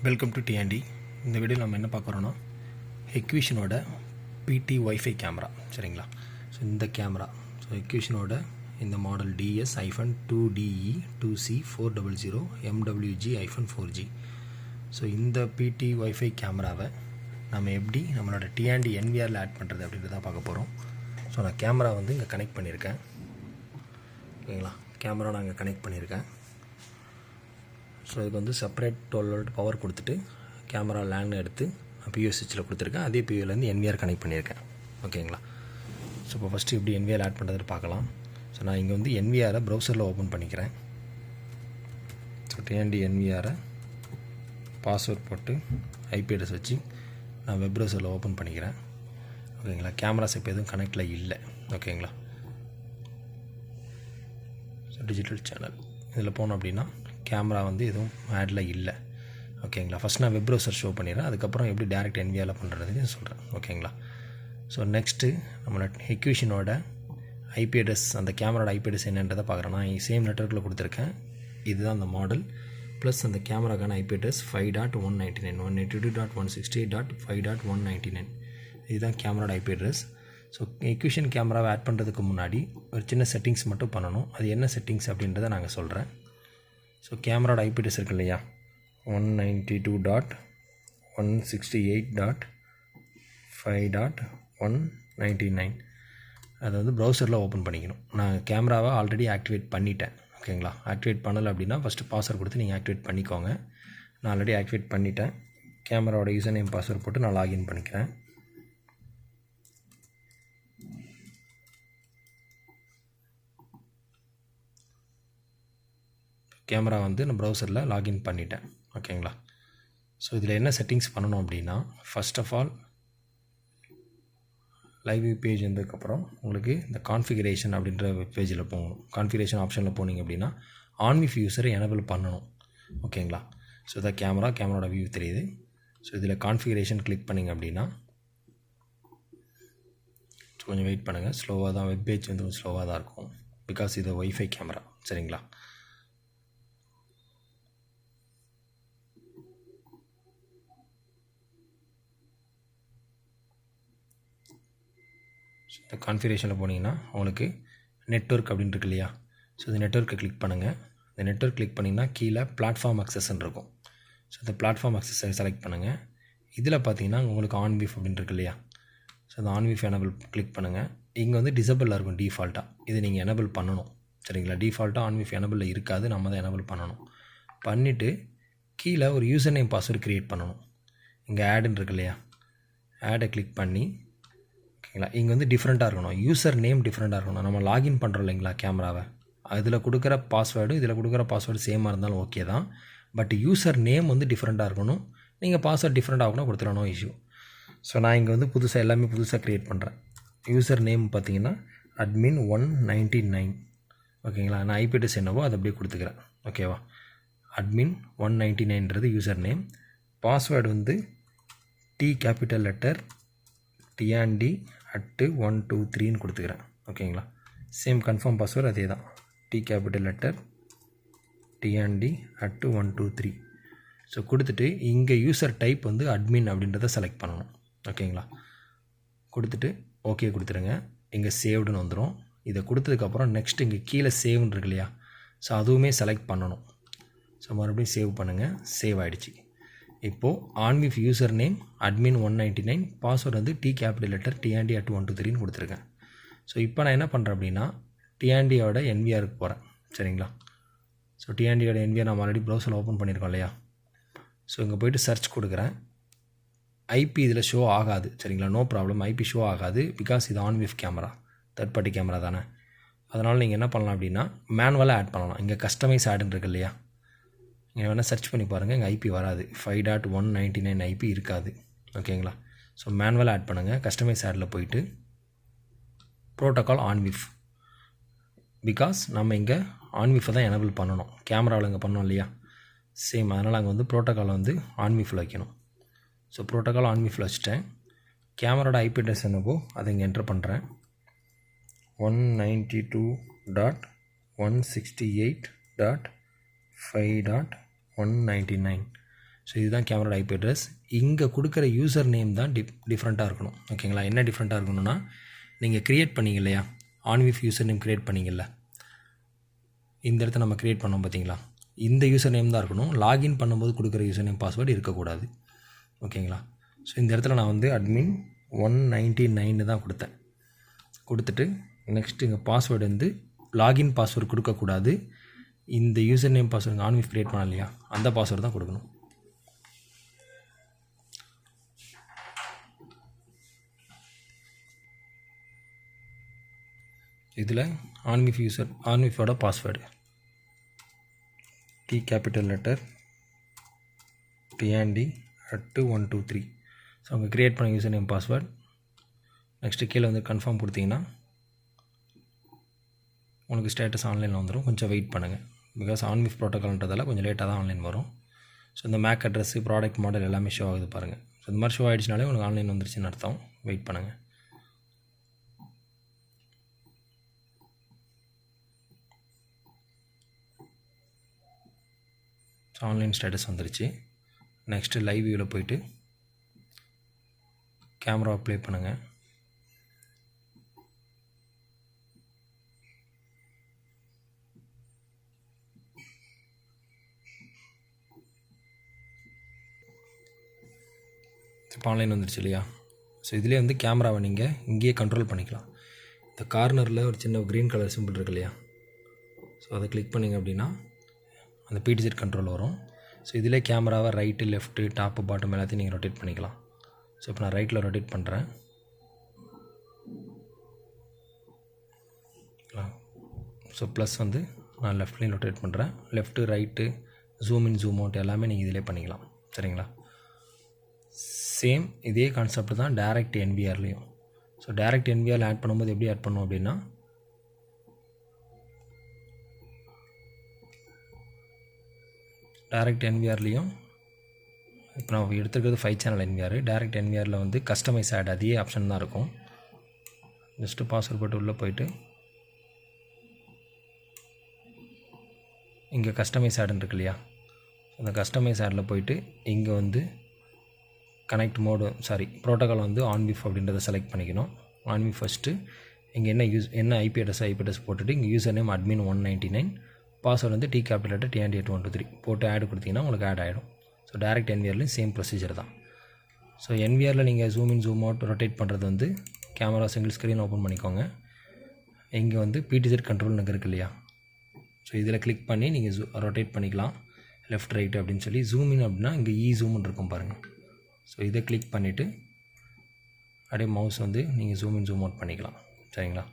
Welcome to DND. இந்த வீடியோவில் நம்ம என்ன பார்க்குறோன்னா எக்விஷனோட பிடி ஒய்ஃபை கேமரா. சரிங்களா? ஸோ இந்த கேமரா எக்விஷனோட இந்த மாடல் DS-2DE2C400 MWG-4G. ஸோ இந்த பிடி ஒய்ஃபை கேமராவை நம்ம எப்படி நம்மளோட டிஎன்டி என்விஆரில் ஆட் பண்ணுறது அப்படின்றத பார்க்க போகிறோம். ஸோ நான் கேமரா வந்து இங்கே கனெக்ட் பண்ணியிருக்கேன். ஓகேங்களா? கேமரா நான் இங்கே கனெக்ட் பண்ணியிருக்கேன். ஸோ இதுக்கு வந்து செப்பரேட் 12 volt பவர் கொடுத்துட்டு கேமரா லேண்ட் எடுத்து நான் பியூ சுவிட்சில் கொடுத்துருக்கேன். அதே பியூலேருந்து என்விஆர் கனெக்ட் பண்ணியிருக்கேன். ஓகேங்களா? ஸோ இப்போ ஃபஸ்ட்டு எப்படி என்விஆர் ஆட் பண்ணுறது பார்க்கலாம். ஸோ நான் இங்கே வந்து என்விஆரை ப்ரௌசரில் ஓப்பன் பண்ணிக்கிறேன். ஸோ டிஎன்டி என்விஆரை பாஸ்வேர்ட் போட்டு ஐபி அட்ரஸ் வச்சு நான் வெப் ப்ரௌசரில் ஓப்பன் பண்ணிக்கிறேன். ஓகேங்களா? கேமராஸ் இப்போ எதுவும் கனெக்டில் இல்லை. ஓகேங்களா? ஸோ டிஜிட்டல் சேனல் இதில் போனோம் அப்படின்னா கேமரா வந்து எதுவும் ஆடில் இல்லை. ஓகேங்களா? ஃபஸ்ட் நான் வெப் ப்ரௌசர் ஷோ பண்ணிடுறேன். அதுக்கப்புறம் எப்படி டேரெக்ட் என்விஆரில் பண்ணுறதுன்னு சொல்கிறேன். ஓகேங்களா? ஸோ நெக்ஸ்ட்டு நம்மளோட எக்விஷனோட ஐபி அட்ரஸ், அந்த கேமராவோட ஐபி அட்ரஸ் என்னன்றதை பார்க்குறேன். நான் சேம் நெட்வொர்க்கில் கொடுத்துருக்கேன். இதுதான் அந்த மாடல். ப்ளஸ் அந்த கேமராக்கான ஐபி அட்ரஸ் 5.199 192.168.5.199. இதுதான் கேமராவோட ஐபி அட்ரஸ். ஸோ எக்விஷன் கேமராவை ஆட் பண்ணுறதுக்கு முன்னாடி ஒரு சின்ன செட்டிங்ஸ் மட்டும் பண்ணணும். அது என்ன செட்டிங்ஸ் அப்படின்றத நாங்கள் சொல்கிறேன். ஸோ கேமராவோட ஐபி அட்ரஸ் இருக்கு இல்லையா, 192.168.5.199. அதை வந்து ப்ரௌசரில் ஓப்பன் பண்ணிக்கணும். நான் கேமராவை ஆல்ரெடி ஆக்டிவேட் பண்ணிட்டேன். ஓகேங்களா? ஆக்டிவேட் பண்ணலை அப்படின்னா ஃபஸ்ட்டு பாஸ்வேர்ட் கொடுத்து நீங்கள் ஆக்டிவேட் பண்ணிக்கோங்க. நான் ஆல்ரெடி ஆக்டிவேட் பண்ணிட்டேன். கேமராவோட யூசர் நேம் பாஸ்வேர்ட் போட்டு நான் லாகின் பண்ணிக்கிறேன். கேமரா வந்து நான் ப்ரௌசரில் லாகின் பண்ணிட்டேன். ஓகேங்களா? ஸோ இதில் என்ன செட்டிங்ஸ் பண்ணணும் அப்படின்னா, first of all live page வந்ததுக்கப்புறம் உங்களுக்கு இந்த கான்ஃபிகரேஷன் அப்படின்ற வெப் பேஜில் போகணும். கான்ஃபிகரேஷன் ஆப்ஷனில் போனீங்க அப்படின்னா ஆன் விஃப் யூஸரை எனபிள் பண்ணணும். ஓகேங்களா? ஸோ இதை கேமராவோட வியூ தெரியுது. ஸோ இதில் கான்ஃபிகரேஷன் கிளிக் பண்ணிங்க அப்படின்னா கொஞ்சம் வெயிட் பண்ணுங்கள். ஸ்லோவாக தான், வெப் பேஜ் வந்து கொஞ்சம் ஸ்லோவாக தான் இருக்கும். பிகாஸ் இது ஒய்ஃபை கேமரா. சரிங்களா? இந்த கான்ஃபிகரேஷனில் போனீங்கன்னா உங்களுக்கு நெட்வொர்க் அப்படின்னு இருக்கு இல்லையா, ஸோ இந்த நெட்வொர்க்கை கிளிக் பண்ணுங்கள். இந்த நெட்வொர்க் கிளிக் பண்ணிங்கன்னா கீழே பிளாட்ஃபார்ம் அக்சஸ்ன்னு இருக்கும். ஸோ இந்த பிளாட்ஃபார்ம் அக்சஸை செலக்ட் பண்ணுங்கள். இதில் பார்த்தீங்கன்னா உங்களுக்கு ஆன் விஃப் அப்படின்னு இருக்கு இல்லையா, ஸோ இந்த ஆன் விஃப் எனபிள் கிளிக் பண்ணுங்கள். இங்கே வந்து டிசபிளாக இருக்கும் டிஃபால்ட்டாக. இது நீங்கள் எனபிள் பண்ணணும். சரிங்களா? டிஃபால்ட்டாக ஆன் விஃப் எனபிளில் இருக்காது. நம்ம தான் எனபிள் பண்ணணும். பண்ணிவிட்டு கீழே ஒரு யூசர் நேம் பாஸ்வேர்டு க்ரியேட் பண்ணணும். இங்கே ஆடுன்னு இருக்கு இல்லையா, ஆடை கிளிக் பண்ணி ஓகேங்களா, இங்கே வந்து டிஃப்ரெண்ட்டாக இருக்கணும். யூசர் நேம் டிஃப்ரெண்ட்டாக இருக்கணும். நம்ம லாகின் பண்ணுறோம் இல்லைங்களா கேமராவை, அதில் கொடுக்குற பாஸ்வேர்டு இதில் கொடுக்குற பாஸ்வேர்டு சேமாக இருந்தாலும் ஓகே தான். பட் யூசர் நேம் வந்து டிஃப்ரெண்ட்டாக இருக்கணும். நீங்கள் பாஸ்வேர்டு டிஃப்ரெண்ட் ஆகணும் கொடுத்துடணும் இஷ்யூ. ஸோ நான் இங்கே வந்து எல்லாமே புதுசாக க்ரியேட் பண்ணுறேன். யூசர் நேம் பார்த்தீங்கன்னா admin 199. ஓகேங்களா? நான் ஐபி அட்ரஸ் என்னவோ அதை அப்படியே கொடுத்துக்கிறேன். ஓகேவா? admin 199ன்றது யூசர் நேம். பாஸ்வேர்டு வந்து T கேபிட்டல் லெட்டர் TND@123ன்னு கொடுத்துக்கிறேன். ஓகேங்களா? சேம் கன்ஃபார்ம் பாஸ்வேர்டு அதே தான், T capital letter TND@123. So கொடுத்துட்டு இங்கே யூசர் டைப் வந்து அட்மின் அப்படின்றத செலக்ட் பண்ணணும். ஓகேங்களா? கொடுத்துட்டு ஓகே கொடுத்துருங்க. இங்கே சேவ்டுன்னு வந்துடும். இதை கொடுத்ததுக்கப்புறம் நெக்ஸ்ட் இங்கே கீழே சேவ்னு இருக்கு இல்லையா, ஸோ அதுவுமே செலக்ட் பண்ணணும். ஸோ மறுபடியும் சேவ் பண்ணுங்கள். சேவ் ஆகிடுச்சு. இப்போது on விஃப் user name admin 199, password வந்து T கேபிட்டல் லெட்டர் TND@123ன்னு கொடுத்துருக்கேன். ஸோ இப்போ நான் என்ன பண்ணுறேன் அப்படின்னா டிஎன்டியோட என்விஆருக்கு போகிறேன். சரிங்களா? ஸோ டிஎன்டியோட என்விஆர் நம்ம ஆல்ரெடி ப்ரௌசரில் ஓப்பன் பண்ணியிருக்கோம் இல்லையா, ஸோ இங்கே போய்ட்டு சர்ச் கொடுக்குறேன். ஐபி இதில் ஷோ ஆகாது. சரிங்களா? நோ ப்ராப்ளம், ஐபி ஷோ ஆகாது. பிகாஸ் இது on விஃப் camera, third party camera தானே. அதனால் நீங்கள் என்ன பண்ணலாம் அப்படின்னா மேனுவலாக ஆட் பண்ணலாம். இங்கே கஸ்டமைஸ் ஆடுன்னு இருக்கு இல்லையா, நீங்கள் வேணால் சர்ச் பண்ணி பாருங்கள். இங்கே ஐபி வராது. 5.199 ஐபி இருக்காது. ஓகேங்களா? ஸோ மேனுவலாக ஆட் பண்ணுங்கள். கஸ்டமைஸ் ஆடில் போயிட்டு ப்ரோட்டோக்கால் ஆன் விஃப், பிகாஸ் நம்ம இங்கே ஆன் விஃபை தான் எனபிள் பண்ணணும். கேமராவில் இங்கே பண்ணோம் இல்லையா, சேம். அதனால் அங்கே வந்து ப்ரோட்டோக்கால் வந்து ஆன் விஃபில் வைக்கணும். ஸோ ப்ரோட்டோக்கால் ஆன் விஃபில் வச்சுட்டேன். கேமராவோட ஐபி அட்ரஸ் என்னவோ அதை இங்கே என்ட்ரு பண்ணுறேன். 192.168.5.199. ஸோ இதுதான் கேமரோட ஐபி அட்ரஸ். இங்கே கொடுக்குற யூசர் நேம் தான் டிஃப்ரெண்ட்டாக இருக்கணும். ஓகேங்களா? என்ன டிஃப்ரெண்ட்டாக இருக்கணும்னா, நீங்கள் க்ரியேட் பண்ணிங்க இல்லையா, ஆன்விஃப் யூசர் நேம் க்ரியேட் பண்ணிங்கல்ல, இந்த இடத்த நம்ம க்ரியேட் பண்ணோம் பார்த்தீங்களா, இந்த யூசர் நேம் தான் இருக்கணும். லாகின் பண்ணும்போது கொடுக்குற யூசர் நேம் பாஸ்வேர்டு இருக்கக்கூடாது. ஓகேங்களா? ஸோ இந்த இடத்துல நான் வந்து அட்மின் 199 தான் கொடுத்தேன். கொடுத்துட்டு நெக்ஸ்ட்டு இங்கே பாஸ்வேர்டு வந்து லாகின் பாஸ்வேர்டு கொடுக்கக்கூடாது. இந்த யூசர் நேம் பாஸ்வேர்டு ஆன்விஃப் க்ரியேட் பண்ண இல்லையா, அந்த பாஸ்வேர்டு தான் கொடுக்கணும். இதில் ஆன்விஃபோட password T capital letter TND@123. So அவங்க க்ரியேட் பண்ண யூசர் நேம் பாஸ்வேர்டு. நெக்ஸ்ட்டு கீழே வந்து கன்ஃபார்ம் கொடுத்தீங்கன்னா உங்களுக்கு ஸ்டேட்டஸ் ஆன்லைனில் வந்துடும். கொஞ்சம் வெயிட் பண்ணுங்கள். பிகாஸ் ஆன்விஃப் ப்ரோட்டோக்கால்ன்றதால கொஞ்சம் லேட்டாக தான் ஆன்லைன் வரும். ஸோ இந்த மேக் அட்ரஸ்ஸு, ப்ராடக்ட் மாடல் எல்லாமே ஷோ ஆகுது பாருங்கள். ஸோ இந்த மாதிரி ஷோ ஆகிடுச்சினாலே உங்களுக்கு ஆன்லைன் வந்துருச்சுன்னு அர்த்தம். வெயிட் பண்ணுங்கள். ஸோ ஆன்லைன் ஸ்டேட்டஸ் வந்துருச்சு. நெக்ஸ்ட்டு லைவ் வியூவில் போய்ட்டு கேமரா ப்ளே பண்ணுங்கள். இப்போ ஆன்லைன் வந்துருச்சு இல்லையா. ஸோ இதிலே வந்து கேமராவை நீங்கள் இங்கேயே கண்ட்ரோல் பண்ணிக்கலாம். இந்த கார்னரில் ஒரு சின்ன க்ரீன் கலர் சிம்பிள் இருக்கு இல்லையா, ஸோ அதை கிளிக் பண்ணிங்க அப்படின்னா அந்த PTZ கண்ட்ரோல் வரும். ஸோ இதிலே கேமராவை ரைட்டு, லெஃப்ட்டு, டாப்பு, பாட்டம் எல்லாத்தையும் நீங்கள் ரொட்டேட் பண்ணிக்கலாம். ஸோ இப்போ நான் ரைட்டில் ரொட்டேட் பண்ணுறேன். ஸோ ப்ளஸ் வந்து நான் லெஃப்ட்லேயும் ரொட்டேட் பண்ணுறேன். Left, right, zoom in, zoom out எல்லாமே நீங்கள் இதிலே பண்ணிக்கலாம். சரிங்களா? சேம் இதே கான்செப்ட் தான் டைரக்ட் NVRலேயும். ஸோ டைரக்ட் NVRல ஆட் பண்ணும்போது எப்படி ஆட் பண்ணோம் அப்படின்னா, டைரக்ட் NVRலேயும் இப்போ நான் எடுத்துக்கிறது 5 சேனல் NVR. டைரக்ட் NVRல வந்து கஸ்டமைஸ் ஆட் அதே ஆப்ஷன் தான் இருக்கும். ஜஸ்ட்டு பாஸ்வேர்ட் போட்டு உள்ளே போயிட்டு இங்கே கஸ்டமைஸ் ஆடுன்னு இருக்கு இல்லையா, அந்த கஸ்டமைஸ் ஆடில் போயிட்டு இங்கே வந்து கனெக்ட் மோடு ப்ரோட்டோக்கால் வந்து ஆன்விஃப் அப்படின்றத செலக்ட் பண்ணிக்கணும். ஆன்விஃப் ஃபஸ்ட்டு இங்கே என்ன ஐபி அட்ரஸ் போட்டுட்டு இங்கே யூசர் நேம் அட்மின் 199, பாஸ்வேர்டு வந்து T கேபிட்டல் லெட்டர் TND@123 போட்டு ஆட் கொடுத்தீங்கன்னா உங்களுக்கு ஆட் ஆகிடும். ஸோ டைரக்ட் NVRலையும் சேம் ப்ரொசீஜர் தான். ஸோ NVRல நீங்கள் zoom in, zoom out, rotate பண்ணுறது வந்து கேமரா சிங்கிள் ஸ்க்ரீன் ஓப்பன் பண்ணிக்கோங்க. இங்கே வந்து PTZ கண்ட்ரோல் இருக்கு இல்லையா, ஸோ இதில் கிளிக் பண்ணி நீங்கள் ரொட்டேட் பண்ணிக்கலாம் லெஃப்ட், ரைட்டு அப்படின்னு சொல்லி. ஜூம் இன் அப்படின்னா இங்கே ஜூம்னு இருக்கும் பாருங்கள். ஸோ இதை கிளிக் பண்ணிவிட்டு அப்படியே மவுஸ் வந்து நீங்கள் ஜூம் இன், ஜூம் அவுட் பண்ணிக்கலாம். சரிங்களா?